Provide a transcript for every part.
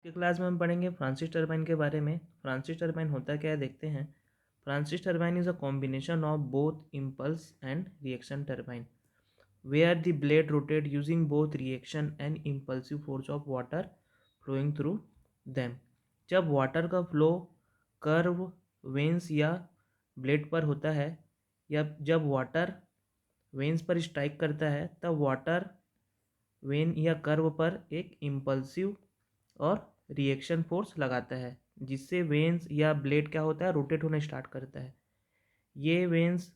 के क्लास में हम पढ़ेंगे फ्रांसिस टरबाइन के बारे में। फ्रांसिस टरबाइन होता क्या है देखते हैं। Francis turbine is a combination of both impulse and reaction turbine where the blade rotate using both reaction and impulsive force of water flowing through them। जब वाटर का फ्लो कर्व वेंस या blade पर होता है या जब water veins पर strike करता है तब वाटर वेन या कर्व पर एक इम्पल्सिव और रिएक्शन फोर्स लगाता है जिससे वेंस या ब्लेड क्या होता है रोटेट होना स्टार्ट करता है। ये वेंस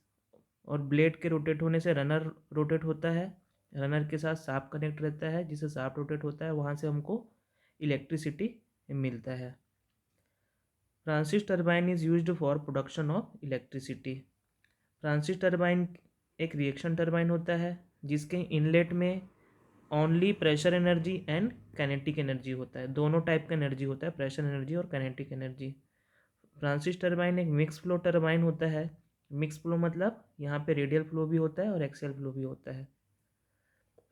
और ब्लेड के रोटेट होने से रनर रोटेट होता है। रनर के साथ शाफ्ट कनेक्ट रहता है जिससे शाफ्ट रोटेट होता है, वहाँ से हमको इलेक्ट्रिसिटी मिलता है। Francis turbine is used for production of electricity. Francis turbine एक रिएक्शन टरबाइन होता है जिसके इनलेट में only pressure energy and kinetic energy होता है। दोनों टाइप का एनर्जी होता है, प्रेशर एनर्जी और काइनेटिक एनर्जी। फ्रांसिस टरबाइन एक मिक्स फ्लो टरबाइन होता है। मिक्स फ्लो मतलब यहाँ पे रेडियल फ्लो भी होता है और एक्सियल फ्लो भी होता है।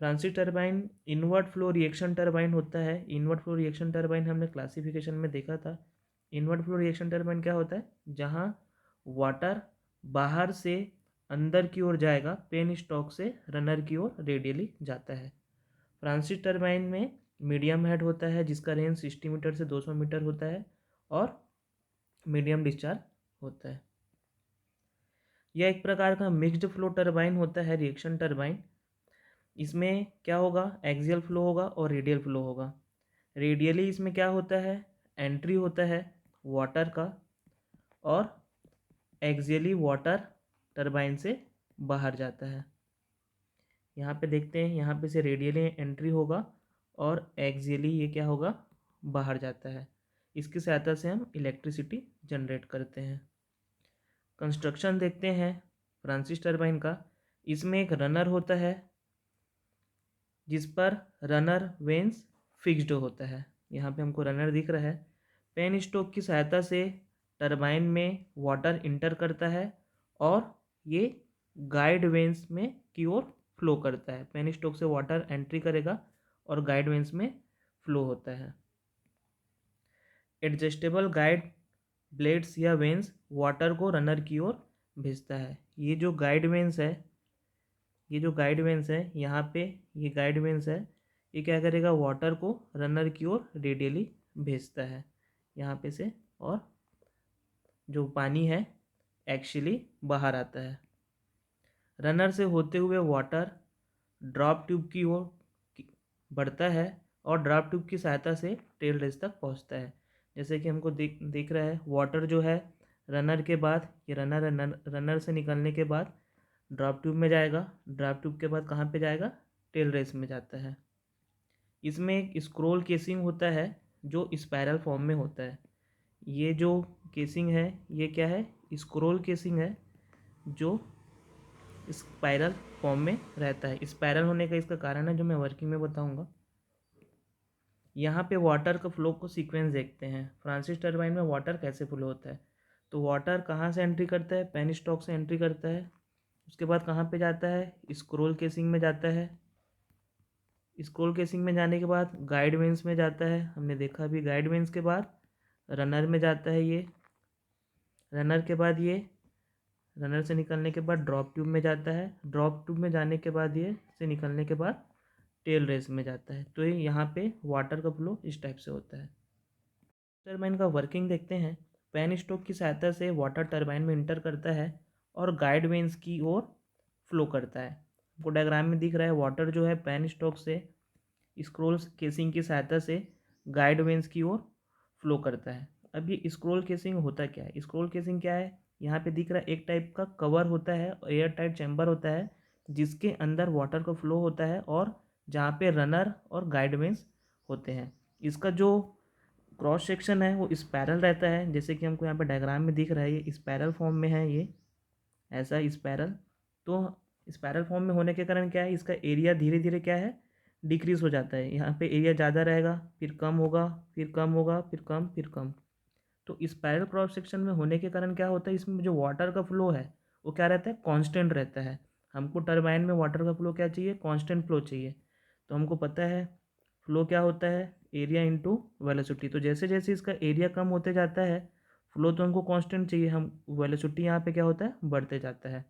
Francis turbine invert flow reaction turbine होता है। इनवर्ट फ्लो रिएक्शन टरबाइन हमने क्लासिफिकेशन में देखा था। इनवर्ट फ्लो रिएक्शन टरबाइन क्या होता है, जहाँ वाटर बाहर से अंदर की ओर जाएगा, पेन स्टॉक से रनर की ओर रेडियली जाता है। फ्रांसिस टरबाइन में मीडियम हेड होता है जिसका रेंज 60 मीटर से 200 मीटर होता है और मीडियम डिस्चार्ज होता है। यह एक प्रकार का मिक्स्ड फ्लो टरबाइन होता है, रिएक्शन टरबाइन। इसमें क्या होगा, एक्सियल फ्लो होगा और रेडियल फ्लो होगा। रेडियली इसमें क्या होता है, एंट्री होता है वाटर का और एक्सियली वाटर टरबाइन से बाहर जाता है। यहाँ पे देखते हैं, यहाँ पे से रेडियली एंट्री होगा और एक्सियली ये क्या होगा, बाहर जाता है। इसकी सहायता से हम इलेक्ट्रिसिटी जनरेट करते हैं। कंस्ट्रक्शन देखते हैं फ्रांसिस टरबाइन का। इसमें एक रनर होता है जिस पर रनर वेंस फिक्स्ड होता है। यहाँ पे हमको रनर दिख रहा है। पेन स्टोक की सहायता से टरबाइन में वाटर इंटर करता है और ये गाइड वेंस में की ओर फ्लो करता है। पेन स्टोक से वाटर एंट्री करेगा और गाइड वेंस में फ्लो होता है। एडजस्टेबल गाइड ब्लेड्स या वेंस वाटर को रनर की ओर भेजता है। ये जो गाइड वेंस है, यहाँ पे ये गाइड वेंस है, ये क्या करेगा, वाटर को रनर की ओर रेडियली भेजता है यहाँ पे से, और जो पानी है एक्चुअली बाहर आता है। रनर से होते हुए वाटर ड्रॉप ट्यूब की ओर बढ़ता है और ड्रॉप ट्यूब की सहायता से टेल रेस तक पहुंचता है। जैसे कि हमको दिख रहा है, वाटर जो है रनर के बाद, ये रनर से निकलने के बाद ड्रॉप ट्यूब में जाएगा। ड्रॉप ट्यूब के बाद कहाँ पे जाएगा, टेल रेस में जाता है। इसमें एक स्क्रोल केसिंग होता है जो स्पायरल फॉर्म में होता है। ये जो केसिंग है ये क्या है, स्क्रोल केसिंग है जो स्पायरल फॉर्म में रहता है। स्पायरल होने का इसका कारण है जो मैं वर्किंग में बताऊंगा। यहाँ पे वाटर का फ्लो को सीक्वेंस देखते हैं। फ्रांसिस टरबाइन में वाटर कैसे फ्लो होता है, तो वाटर कहाँ से एंट्री करता है, पेन स्टॉक से एंट्री करता है। उसके बाद कहाँ पे जाता है, स्क्रोल केसिंग में जाता है। स्क्रोल केसिंग में जाने के बाद गाइड वेंस में जाता है, हमने देखा भी। गाइड वेंस के बाद रनर में जाता है ये। रनर के बाद ये, रनर से निकलने के बाद ड्रॉप ट्यूब में जाता है। ड्रॉप ट्यूब में जाने के बाद ये से निकलने के बाद टेल रेस में जाता है। तो ये यहाँ पे वाटर का फ्लो इस टाइप से होता है। टरबाइन का वर्किंग देखते हैं। पेन स्टोक की सहायता से वाटर टरबाइन में इंटर करता है और गाइड वेंस की ओर फ्लो करता है। आपको डायग्राम में दिख रहा है, वाटर जो है पेन स्टोक से स्क्रोल केसिंग की सहायता से गाइड वेंस की ओर फ्लो करता है। अब ये स्क्रोल केसिंग होता क्या है, स्क्रोल केसिंग क्या है, यहाँ पे दिख रहा है एक टाइप का कवर होता है, एयर टाइट चैम्बर होता है जिसके अंदर वाटर का फ्लो होता है और जहाँ पे रनर और गाइड वेंस होते हैं। इसका जो क्रॉस सेक्शन है वो स्पायरल रहता है, जैसे कि हमको यहाँ पे डायग्राम में दिख रहा है, ये स्पायरल फॉर्म में है, ये ऐसा स्पायरल। तो स्पायरल फॉर्म में होने के कारण क्या है, इसका एरिया धीरे धीरे क्या है, डिक्रीज हो जाता है। यहाँ पे एरिया ज़्यादा रहेगा, फिर कम होगा, फिर कम होगा, फिर कम, फिर कम। तो स्पायरल क्रॉस सेक्शन में होने के कारण क्या होता है, इसमें जो वाटर का फ्लो है वो क्या रहता है, कांस्टेंट रहता है। हमको टरबाइन में वाटर का फ्लो क्या चाहिए, कांस्टेंट फ्लो चाहिए। तो हमको पता है फ्लो क्या होता है, एरिया इंटू वेलोसिटी। तो जैसे जैसे इसका एरिया कम होते जाता है, फ्लो तो हमको कांस्टेंट चाहिए, हम वेलोसिटी यहाँ पे क्या होता है, बढ़ते जाता है।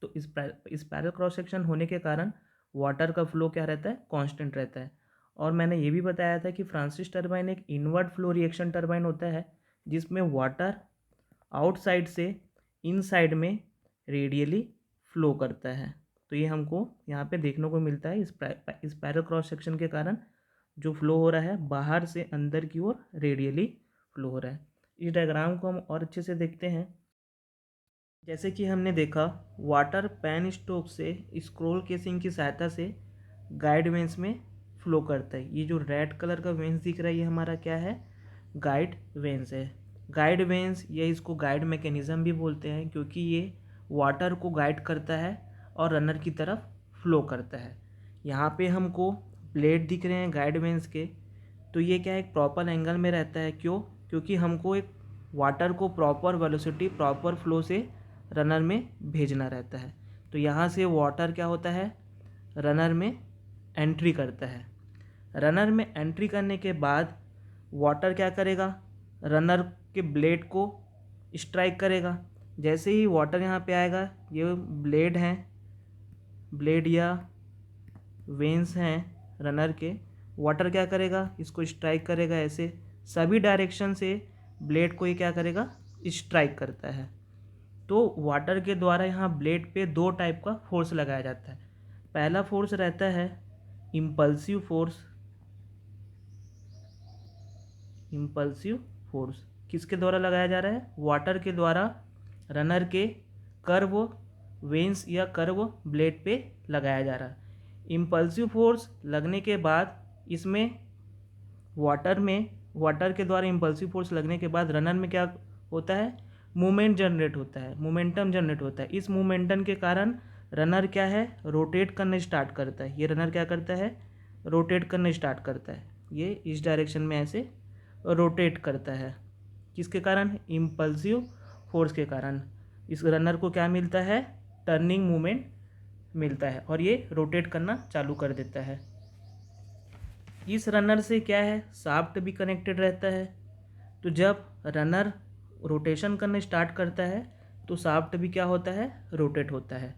तो इस पैरेलल क्रॉस सेक्शन होने के कारण वाटर का फ्लो क्या रहता है, कांस्टेंट रहता है। और मैंने ये भी बताया था कि फ्रांसिस टरबाइन एक इनवर्ट फ्लो रिएक्शन टरबाइन होता है, जिसमें वाटर आउटसाइड से इनसाइड में रेडियली फ्लो करता है। तो ये हमको यहाँ पे देखने को मिलता है इस पैरेलल क्रॉस सेक्शन के कारण जो फ्लो हो रहा है बाहर से अंदर की ओर रेडियली फ्लो हो रहा है। इस डायग्राम को हम और अच्छे से देखते हैं। जैसे कि हमने देखा, वाटर पेन स्टोक से स्क्रोल केसिंग की सहायता से गाइड वेंस में फ्लो करता है। ये जो रेड कलर का वेंस दिख रहा है ये हमारा क्या है, गाइड वेंस है। गाइड वेंस या इसको गाइड मैकेनिज़्म भी बोलते हैं, क्योंकि ये वाटर को गाइड करता है और रनर की तरफ फ्लो करता है। यहाँ पे हमको ब्लेड दिख रहे हैं गाइड वेंस के, तो ये क्या है, एक प्रॉपर एंगल में रहता है। क्यों? क्योंकि हमको एक वाटर को प्रॉपर वेलोसिटी प्रॉपर फ्लो से रनर में भेजना रहता है। तो यहाँ से वाटर क्या होता है, रनर में एंट्री करता है। रनर में एंट्री करने के बाद वाटर क्या करेगा, रनर के ब्लेड को स्ट्राइक करेगा। जैसे ही वाटर यहाँ पे आएगा, ये ब्लेड हैं, ब्लेड या वेंस हैं रनर के, वाटर क्या करेगा, इसको स्ट्राइक करेगा। ऐसे सभी डायरेक्शन से ब्लेड को ये क्या करेगा, स्ट्राइक करता है। तो वाटर के द्वारा यहाँ ब्लेड पे दो टाइप का फोर्स लगाया जाता है। पहला फोर्स रहता है इम्पल्सिव फोर्स। इम्पल्सिव फोर्स किसके द्वारा लगाया जा रहा है, वाटर के द्वारा रनर के कर्व वेंस या कर्व ब्लेड पे लगाया जा रहा है। इम्पल्सिव फोर्स लगने के बाद इसमें वाटर के द्वारा इम्पल्सिव फोर्स लगने के बाद रनर में क्या होता है, मूवमेंट जनरेट होता है, मोमेंटम जनरेट होता है। इस मोमेंटम के कारण रनर क्या है, रोटेट करना स्टार्ट करता है। ये रनर क्या करता है, रोटेट करना स्टार्ट करता है। ये इस डायरेक्शन में ऐसे रोटेट करता है। किसके कारण, इम्पल्सिव फोर्स के कारण। इस रनर को क्या मिलता है, टर्निंग मूवमेंट मिलता है और ये रोटेट करना चालू कर देता है। इस रनर से क्या है, शाफ्ट भी कनेक्टेड रहता है। तो जब रनर रोटेशन करने स्टार्ट करता है तो शाफ्ट भी क्या होता है, रोटेट होता है।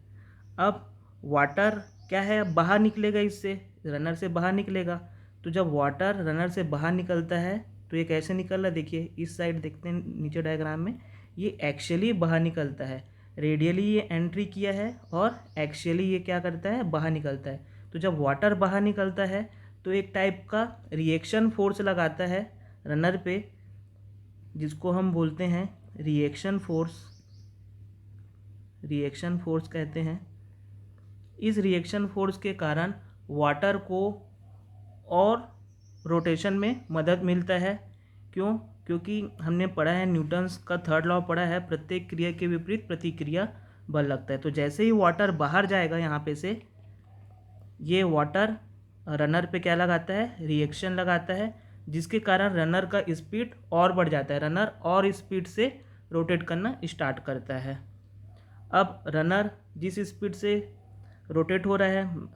अब वाटर क्या है, बाहर निकलेगा, इससे रनर से बाहर निकलेगा। तो जब वाटर रनर से बाहर निकलता है तो ये कैसे निकल रहा है, देखिए इस साइड देखते हैं नीचे डायग्राम में, ये एक्चुअली बाहर निकलता है। रेडियली ये एंट्री किया है और एक्चुअली ये क्या करता है, बाहर निकलता है। तो जब वाटर बाहर निकलता है तो एक टाइप का रिएक्शन फोर्स लगाता है रनर पे, जिसको हम बोलते हैं रिएक्शन फोर्स। रिएक्शन फोर्स कहते हैं। इस रिएक्शन फोर्स के कारण वाटर को और रोटेशन में मदद मिलता है। क्यों? क्योंकि हमने पढ़ा है, न्यूटन्स का थर्ड लॉ पढ़ा है, प्रत्येक क्रिया के विपरीत प्रतिक्रिया बल लगता है। तो जैसे ही वाटर बाहर जाएगा यहाँ पे से, ये वाटर रनर पे क्या लगाता है, रिएक्शन लगाता है, जिसके कारण रनर का स्पीड और बढ़ जाता है। रनर और स्पीड से रोटेट करना स्टार्ट करता है। अब रनर जिस स्पीड से रोटेट हो रहा है,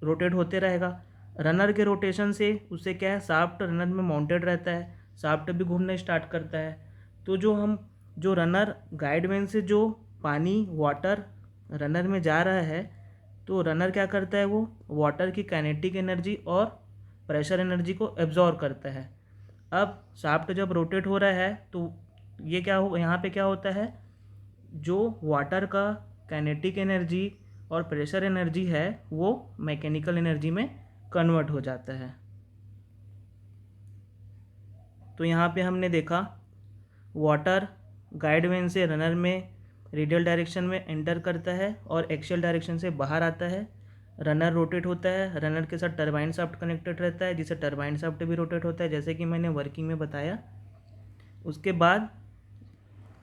रोटेट होते रहेगा। रनर के रोटेशन से उससे क्या है, शाफ्ट रनर में माउंटेड रहता है, शाफ्ट भी घूमना स्टार्ट करता है। तो जो रनर गाइड वेन से जो पानी वाटर रनर में जा रहा है, तो रनर क्या करता है, वो वाटर की काइनेटिक एनर्जी और प्रेशर एनर्जी को एब्जॉर्व करता है। अब शाफ्ट जब रोटेट हो रहा है तो ये क्या हो, यहाँ पे क्या होता है, जो वाटर का काइनेटिक एनर्जी और प्रेशर एनर्जी है वो मैकेनिकल एनर्जी में कन्वर्ट हो जाता है। तो यहाँ पे हमने देखा, वाटर गाइड वेन से रनर में रेडियल डायरेक्शन में एंटर करता है और एक्सियल डायरेक्शन से बाहर आता है। रनर रोटेट होता है, रनर के साथ टरबाइन शाफ्ट कनेक्टेड रहता है, जिससे टरबाइन शाफ्ट भी रोटेट होता है, जैसे कि मैंने वर्किंग में बताया। उसके बाद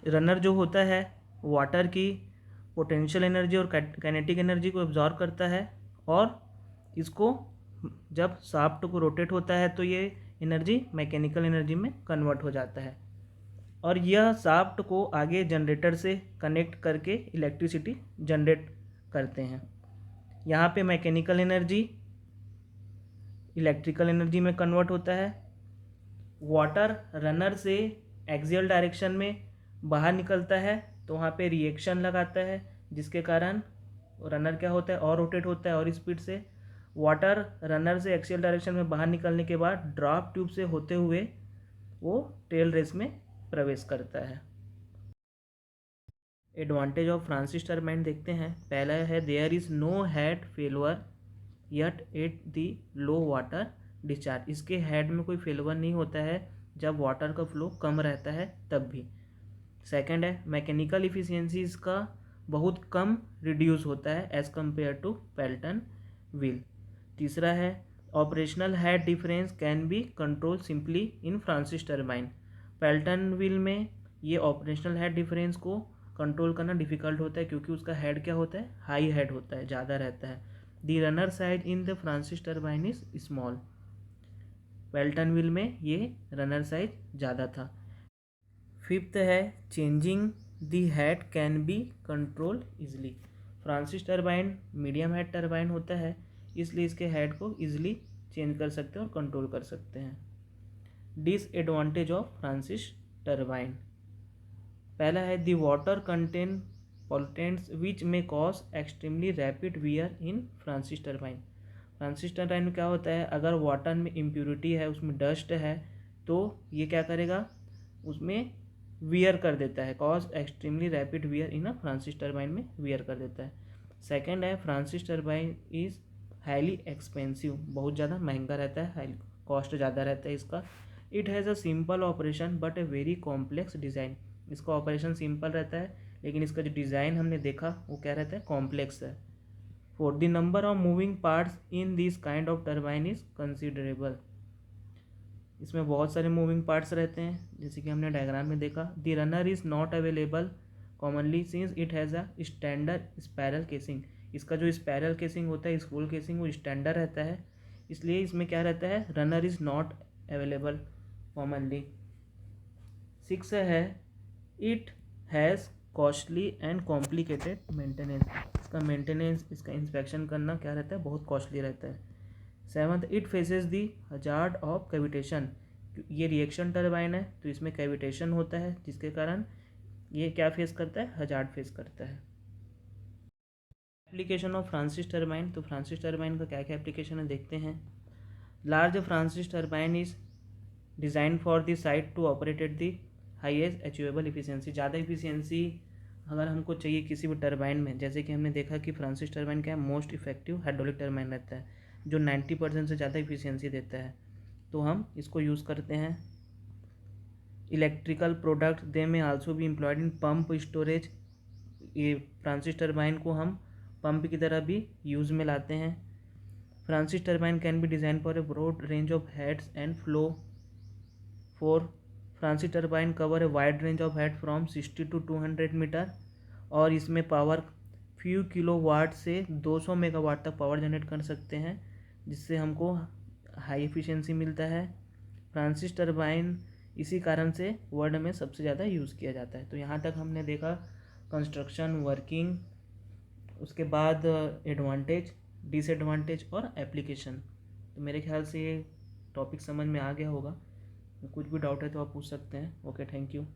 रनर जो होता है वाटर की पोटेंशियल एनर्जी और काइनेटिक एनर्जी को एब्जॉर्व करता है, और इसको जब शाफ्ट को रोटेट होता है तो ये एनर्जी मैकेनिकल एनर्जी में कन्वर्ट हो जाता है, और यह शाफ्ट को आगे जनरेटर से कनेक्ट करके इलेक्ट्रिसिटी जनरेट करते हैं। यहाँ पे मैकेनिकल एनर्जी इलेक्ट्रिकल एनर्जी में कन्वर्ट होता है। वाटर रनर से एक्सियल डायरेक्शन में बाहर निकलता है तो वहाँ पे रिएक्शन लगाता है, जिसके कारण रनर क्या होता है और रोटेट होता है और स्पीड से। वाटर रनर से एक्सियल डायरेक्शन में बाहर निकलने के बाद ड्रॉप ट्यूब से होते हुए वो टेल रेस में प्रवेश करता है। एडवांटेज ऑफ फ्रांसिस टर्बाइन देखते हैं। पहला है there is no head failure yet at the low water discharge. इसके हेड में कोई फेलवर नहीं होता है जब वाटर का फ्लो कम रहता है तब भी। सेकंड है मैकेनिकल इफिशियंसी इसका बहुत कम रिड्यूस होता है as compare to Pelton wheel. तीसरा है operational head difference can be control simply in Francis turbine. Pelton wheel में ये ऑपरेशनल हेड डिफरेंस को कंट्रोल करना डिफिकल्ट होता है क्योंकि उसका हेड क्या होता है, हाई हेड होता है, ज़्यादा रहता है। The runner size in the Francis turbine is small. Pelton wheel में ये रनर साइज ज़्यादा था। फिफ्थ है changing the head can be control easily. Francis turbine medium head turbine होता है, इसलिए इसके हेड को इजली चेंज कर सकते हैं और कंट्रोल कर सकते हैं। Disadvantage of Francis turbine. पहला है दी वाटर कंटेन पॉल्यूटेंट्स विच में cause extremely rapid wear in Francis turbine. Francis turbine में क्या होता है, अगर वाटर में इम्प्योरिटी है, उसमें डस्ट है, तो ये क्या करेगा, उसमें वियर कर देता है। Cause extremely rapid wear in a Francis turbine में वियर कर देता है। सेकेंड है Francis turbine is highly expensive, बहुत ज़्यादा महंगा रहता है, हाई कॉस्ट ज़्यादा रहता है इसका। It has a simple operation but a very complex design. इसका ऑपरेशन सिंपल रहता है लेकिन इसका जो डिज़ाइन हमने देखा वो क्या रहता है, कॉम्प्लेक्स है। Four the number of moving parts in this kind of turbine is considerable. इसमें बहुत सारे मूविंग पार्ट्स रहते हैं, जैसे कि हमने डायग्राम में देखा। The runner is not available commonly since it has a standard spiral casing. इसका जो स्पैरल केसिंग होता है, स्क्रूल केसिंग, वो स्टैंडर्ड रहता है, इसलिए इसमें क्या रहता है, runner is not available commonly. Six है it has costly and complicated maintenance. इसका मेंटेनेंस, इसका इंस्पेक्शन करना क्या रहता है, बहुत कॉस्टली रहता है। Seventh it faces the hazard of cavitation. ये रिएक्शन टर्बाइन है तो इसमें कैविटेशन होता है, जिसके कारण ये क्या फेस करता है, हजार्ड फेस करता है। Application of Francis turbine. तो फ्रांसिस टर्बाइन का क्या क्या एप्लीकेशन है देखते हैं। Large Francis turbine is design for the site to operate at the highest achievable efficiency. ज़्यादा इफिशियंसी अगर हमको चाहिए किसी भी टर्बाइन में, जैसे कि हमने देखा कि फ्रांसिस टर्बाइन क्या है, मोस्ट इफेक्टिव हाइड्रोलिक टर्बाइन रहता है जो 90% से ज़्यादा इफिशियंसी देता है, तो हम इसको यूज़ करते हैं। इलेक्ट्रिकल प्रोडक्ट दे में आल्सो भी एम्प्लॉयड इन पंप स्टोरेज। ये फ्रांसिस टर्बाइन को हम पंप की तरह भी यूज़ में लाते हैं। Francis turbine can be design for a broad range of heads and flow. For Francis turbine cover a wide range of head from 60 to 200 meter, और इसमें पावर फ्यू किलो वाट से 200 megawatt तक power generate कर सकते हैं, जिससे हमको high efficiency मिलता है। फ्रांसिस टर्बाइन इसी कारण से वर्ल्ड में सबसे ज़्यादा यूज़ किया जाता है। तो यहाँ तक हमने देखा कंस्ट्रक्शन, वर्किंग, उसके बाद एडवांटेज, डिसएडवांटेज और एप्लीकेशन। तो मेरे ख्याल से ये टॉपिक समझ में आ गया होगा। कुछ भी डाउट है तो आप पूछ सकते हैं। Okay, thank you.